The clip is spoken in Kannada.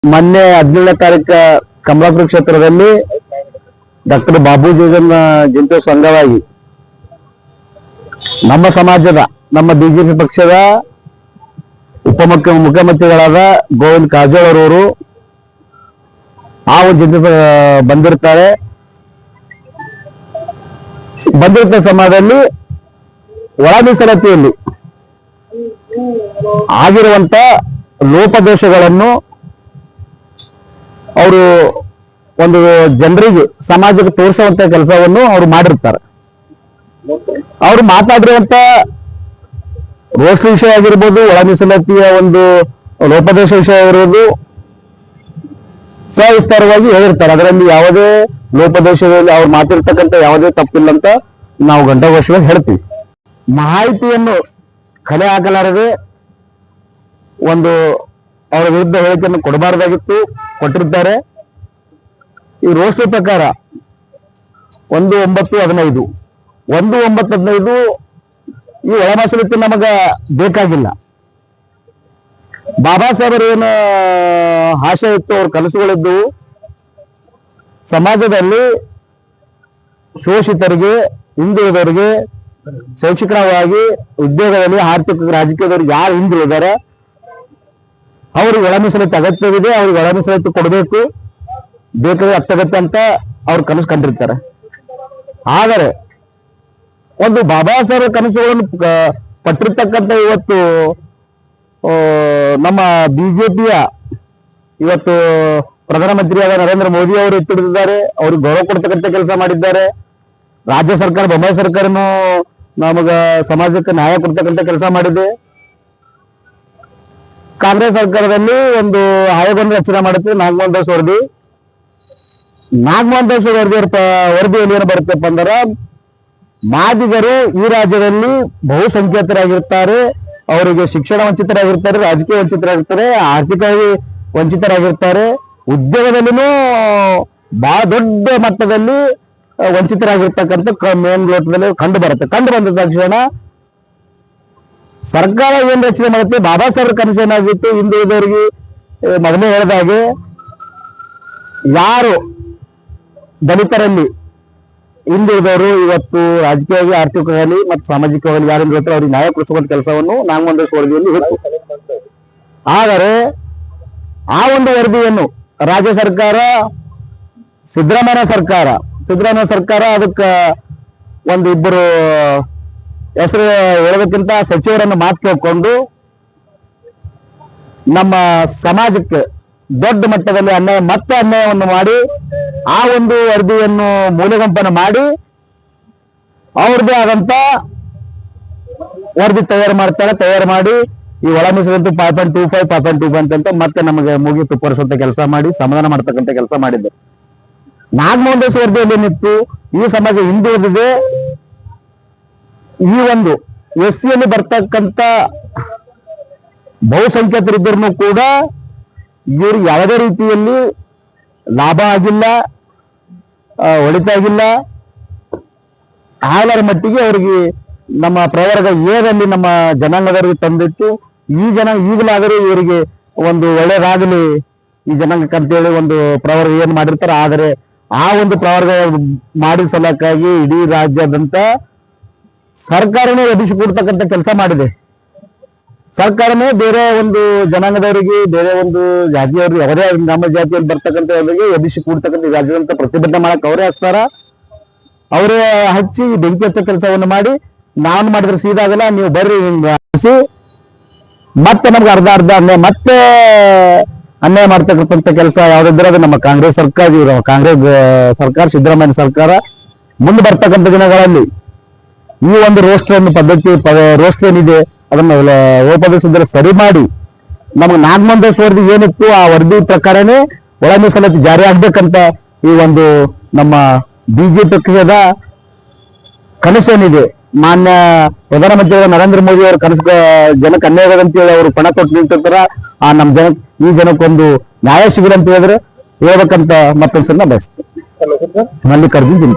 ಮೊನ್ನೆ 17ನೇ ತಾರೀಕು ಕಮಲಾಪುರ ಕ್ಷೇತ್ರದಲ್ಲಿ ಡಾಕ್ಟರ್ ಬಾಬು ಜಯಂತಿ ಅಂಗವಾಗಿ ನಮ್ಮ ಸಮಾಜದ ನಮ್ಮ ಬಿಜೆಪಿ ಪಕ್ಷದ ಮುಖ್ಯಮಂತ್ರಿಗಳಾದ ಗೋವಿಂದ ಕಾರಜೋಳ ಅವರು ಆ ಒಂದು ಜಯಂತಿ ಬಂದಿರ್ತಾರೆ. ಬಂದಿರ್ತ ಸಮಯದಲ್ಲಿ ಒಳ ಮೀಸಲಾತಿಯಲ್ಲಿ ಆಗಿರುವಂತ ಲೋಪದೋಷಗಳನ್ನು ಅವರು ಒಂದು ಜನರಿಗೆ ಸಮಾಜಕ್ಕೆ ತೋರಿಸುವಂತ ಕೆಲಸವನ್ನು ಅವರು ಮಾಡಿರ್ತಾರೆ. ಅವರು ಮಾತಾಡಿರುವಂತ ರೋಸ್ಟ್ ವಿಷಯ ಆಗಿರ್ಬೋದು, ಒಳ ಮೀಸಲಾತಿಯ ಒಂದು ಲೋಪದೋಷ ವಿಷಯ ಆಗಿರ್ಬೋದು ಸವಿಸ್ತಾರವಾಗಿ ಹೇಳಿರ್ತಾರೆ. ಅದರಲ್ಲಿ ಯಾವುದೇ ಲೋಪದೋಷದಲ್ಲಿ ಅವ್ರು ಮಾತಿರ್ತಕ್ಕಂಥ ಯಾವುದೇ ತಪ್ಪಿಲ್ಲ ಅಂತ ನಾವು ಗಂಟಘೋಷವಾಗಿ ಹೇಳ್ತೀವಿ. ಮಾಹಿತಿಯನ್ನು ಕಲೆ ಹಾಕಲಾರದೆ ಒಂದು ಅವರ ವಿರುದ್ಧ ಹೇಳಿಕೆಯನ್ನು ಕೊಡಬಾರ್ದಾಗಿತ್ತು, ಕೊಟ್ಟಿರ್ತಾರೆ. ಈ ರೋಸ್ಟರ್ ಪ್ರಕಾರ 1/9/15 1/9/15 ಈ ಒಳ ಮೀಸಲಾತಿ ನಮಗ ಬೇಕಾಗಿಲ್ಲ. ಬಾಬಾ ಸಾಹೇಬರು ಏನು ಆಶೆ ಇತ್ತು, ಅವ್ರ ಕನಸುಗಳಿದ್ದವು ಸಮಾಜದಲ್ಲಿ ಶೋಷಿತರಿಗೆ, ಹಿಂದುಳಿದವರಿಗೆ, ಶೈಕ್ಷಣಿಕವಾಗಿ, ಉದ್ಯೋಗದಲ್ಲಿ, ಆರ್ಥಿಕ, ರಾಜಕೀಯದವ್ರಿಗೆ ಯಾರು ಹಿಂದುಳಿದಾರೆ ಅವ್ರಿಗೆ ಒಳ ಮೀಸಲಾತಿ ಅಗತ್ಯವಿದೆ, ಅವ್ರಿಗೆ ಒಳ ಮೀಸಲಾತಿ ಕೊಡಬೇಕು, ಬೇಕಾದ್ರೆ ಅತ್ಯಗತ್ಯ ಅಂತ ಅವ್ರು ಕನಸು ಕಂಡಿರ್ತಾರೆ. ಆದರೆ ಒಂದು ಬಾಬಾ ಸಾಹೇಬ್ ಕನಸುಗಳನ್ನು ಪಟ್ಟಿರ್ತಕ್ಕಂಥ ಇವತ್ತು ನಮ್ಮ ಬಿಜೆಪಿಯ ಇವತ್ತು ಪ್ರಧಾನಮಂತ್ರಿಯಾದ ನರೇಂದ್ರ ಮೋದಿ ಅವರು ಎತ್ತಿಡಿದ್ದಾರೆ. ಅವ್ರಿಗೆ ಗೌರವ ಕೊಡ್ತಕ್ಕಂಥ ಕೆಲಸ ಮಾಡಿದ್ದಾರೆ. ರಾಜ್ಯ ಸರ್ಕಾರ, ಬೊಮ್ಮಾಯಿ ಸರ್ಕಾರನು ನಮಗ ಸಮಾಜಕ್ಕೆ ನ್ಯಾಯ ಕೊಡ್ತಕ್ಕಂಥ ಕೆಲಸ ಮಾಡಿದೆ. ಕಾಂಗ್ರೆಸ್ ಸರ್ಕಾರದಲ್ಲಿ ಒಂದು ಆಯೋಗವನ್ನು ರಚನೆ ಮಾಡುತ್ತೆ, ನಾಗಮೋಹನ್ ದಾಸ್ ವರದಿ. ನಾಗಮೋಹನ್ ದಾಸ್ ವರದಿಯಲ್ಲಿ ಏನು ಬರುತ್ತಪ್ಪ ಅಂದ್ರೆ, ಮಾದಿಗರು ಈ ರಾಜ್ಯದಲ್ಲಿ ಬಹುಸಂಖ್ಯಾತರಾಗಿರ್ತಾರೆ, ಅವರಿಗೆ ಶಿಕ್ಷಣ ವಂಚಿತರಾಗಿರ್ತಾರೆ, ರಾಜಕೀಯ ವಂಚಿತರಾಗಿರ್ತಾರೆ, ಆರ್ಥಿಕವಾಗಿ ವಂಚಿತರಾಗಿರ್ತಾರೆ, ಉದ್ಯೋಗದಲ್ಲಿನೂ ಬಹಳ ದೊಡ್ಡ ಮಟ್ಟದಲ್ಲಿ ವಂಚಿತರಾಗಿರ್ತಕ್ಕಂಥ ಮೇಲ್ನೋಟದಲ್ಲಿ ಕಂಡು ಬರುತ್ತೆ. ಕಂಡು ಬಂದ ತಕ್ಷಣ ಸರ್ಕಾರ ಏನ್ ರಚನೆ ಮಾಡುತ್ತೆ, ಬಾಬಾ ಸಾಹೇಬ್ ಕನಸು ಏನಾಗಿತ್ತು, ಹಿಂದುಳಿದವರಿಗೆ ಮೊದಲೇ ಹೇಳಿದಾಗೆ ಯಾರು ದಲಿತರಲ್ಲಿ ಹಿಂದುಳಿದವರು ಇವತ್ತು ರಾಜಕೀಯವಾಗಿ, ಆರ್ಥಿಕವಾಗಿ ಮತ್ತು ಸಾಮಾಜಿಕವಾಗಿ ಯಾರಿಂದ ಹೇಳ್ತಾರೆ ಅವ್ರಿಗೆ ನ್ಯಾಯ ಕೊಡಿಸುವಂತ ಕೆಲಸವನ್ನು ನಾಗಮೋಹನ್ ದಾಸ್ ವರದಿಯಲ್ಲಿ ಇತ್ತು. ಆದರೆ ಆ ಒಂದು ವರದಿಯನ್ನು ರಾಜ್ಯ ಸರ್ಕಾರ, ಸಿದ್ದರಾಮಯ್ಯ ಸರ್ಕಾರ ಅದಕ್ಕೆ ಒಂದು ಇಬ್ಬರು ಹೆಸರು ಹೇಳೋದಕ್ಕಿಂತ ಸಚಿವರನ್ನು ಮಾತು ಕೇಳಿಕೊಂಡು ನಮ್ಮ ಸಮಾಜಕ್ಕೆ ದೊಡ್ಡ ಮಟ್ಟದಲ್ಲಿ ಅನ್ಯಾಯವನ್ನು ಮಾಡಿ ಆ ಒಂದು ವರದಿಯನ್ನು ಮೂಲೆಗಂಪನ ಮಾಡಿ ಅವ್ರದ್ದೇ ಆದಂತ ವರದಿ ತಯಾರು ಮಾಡಿ ಈ ಒಳ ಮೀಸಲಾತಿ 5.25 ಅಂತ ಮತ್ತೆ ನಮಗೆ ಮೂಗಿ ತುಪ್ಪರಿಸುವಂತ ಕೆಲಸ ಮಾಡಿ ಸಮಾಧಾನ ಮಾಡ್ತಕ್ಕಂಥ ಕೆಲಸ ಮಾಡಿದ್ದೆ. ನಾಗಮೋಹನ್ ದಾಸ್ ವರದಿಯಲ್ಲಿ ಏನಿತ್ತು, ಈ ಸಮಾಜ ಹಿಂದುಳಿದಿದೆ, ಈ ಒಂದು ಎಸ್ಸಿಯಲ್ಲಿ ಬರ್ತಕ್ಕಂಥ ಬಹುಸಂಖ್ಯಾತರಿದ್ದರೂ ಕೂಡ ಇವ್ರಿಗೆ ಯಾವುದೇ ರೀತಿಯಲ್ಲಿ ಲಾಭ ಆಗಿಲ್ಲ, ಒಳಿತಾಗಿಲ್ಲ. ಆಳರ ಮಟ್ಟಿಗೆ ಅವರಿಗೆ ನಮ್ಮ ಪ್ರವರ್ಗ ಏನಲ್ಲಿ ನಮ್ಮ ಜನಾಂಗದವರಿಗೆ ತಂದಿಟ್ಟು ಈಗಲಾದರೂ ಇವರಿಗೆ ಒಂದು ಒಳ್ಳೆಯದಾಗಲಿ ಈ ಜನಾಂಗಕ್ಕೆ ಅಂತೇಳಿ ಒಂದು ಪ್ರವರ್ಗ ಏನ್ ಮಾಡಿರ್ತಾರೆ. ಆದರೆ ಆ ಒಂದು ಪ್ರವರ್ಗ ಮಾಡಿದ ಸಲಕ್ಕಾಗಿ ಇಡೀ ರಾಜ್ಯದಂತ ಸರ್ಕಾರನೇ ಎಬ್ಬಿಸಿಕೊಡ್ತಕ್ಕಂಥ ಕೆಲಸ ಮಾಡಿದೆ. ಸರ್ಕಾರನೇ ಬೇರೆ ಒಂದು ಜನಾಂಗದವರಿಗೆ, ಬೇರೆ ಒಂದು ಜಾತಿಯವರಿಗೆ, ಅವರೇ ನಮ್ಮ ಜಾತಿಯಲ್ಲಿ ಬರ್ತಕ್ಕಂಥವರಿಗೆ ಎಬ್ಬಿಸಿ ಕೂಡ್ತಕ್ಕಂಥ ರಾಜ್ಯದಂತ ಪ್ರತಿಭಟನೆ ಮಾಡಕ್ ಅವರೇ ಹಚ್ತಾರ, ಅವರೇ ಹಚ್ಚಿ ಬೆಂಕಿ ಹಚ್ಚೋ ಕೆಲಸವನ್ನು ಮಾಡಿ ನಾನು ಮಾಡಿದ್ರೆ ಸೀದಾಗಲ್ಲ, ನೀವು ಬರ್ರಿ ಹಿಂಗಿಸಿ ಮತ್ತೆ ನಮ್ಗೆ ಅರ್ಧ ಮತ್ತೆ ಅನ್ಯಾಯ ಮಾಡ್ತಕ್ಕಂಥ ಕೆಲಸ ಯಾವ್ದಿದ್ರೆ ಅದು ನಮ್ಮ ಕಾಂಗ್ರೆಸ್ ಸರ್ಕಾರ, ಸಿದ್ದರಾಮಯ್ಯ ಸರ್ಕಾರ ಮುಂದೆ ಬರ್ತಕ್ಕಂಥ ದಿನಗಳಲ್ಲಿ ಈ ಒಂದು ರೋಸ್ಟ್ ಏನಿದೆ ಅದನ್ನ ಲೋಪದೋಷದಲ್ಲಿ ಸರಿ ಮಾಡಿ ನಮ್ಗೆ ನಾಗಮೋಹನ್ ದಾಸ್ ವರದಿ ಏನಿತ್ತು ಆ ವರದಿ ಪ್ರಕಾರನೇ ಒಳ ಮೀಸಲಾತಿ ಜಾರಿ ಆಗ್ಬೇಕಂತ ಈ ಒಂದು ನಮ್ಮ ಬಿಜೆಪಿ ಪಕ್ಷದ ಕನಸೇನಿದೆ. ಮಾನ್ಯ ಪ್ರಧಾನಮಂತ್ರಿ ನರೇಂದ್ರ ಮೋದಿ ಅವರ ಕನಸು ಜನಕ್ಕೆ ಅನ್ಯಾಯ ಅಂತೇಳಿ ಅವರು ಪಣ ಕೊಟ್ಟು ನಿಂತಿರ್ತಾರ. ಆ ನಮ್ಮ ಈ ಜನಕ್ಕೊಂದು ನ್ಯಾಯ ಸಿಗಲಿ ಅಂತ ಹೇಳಿದ್ರೆ ಹೇಳ್ಬೇಕಂತ ಮತ್ತೊಂದ್ಸಲ ಬಯಸ್ತೇನೆ. ಮಲ್ಲಿಕಾರ್ಜುನ್.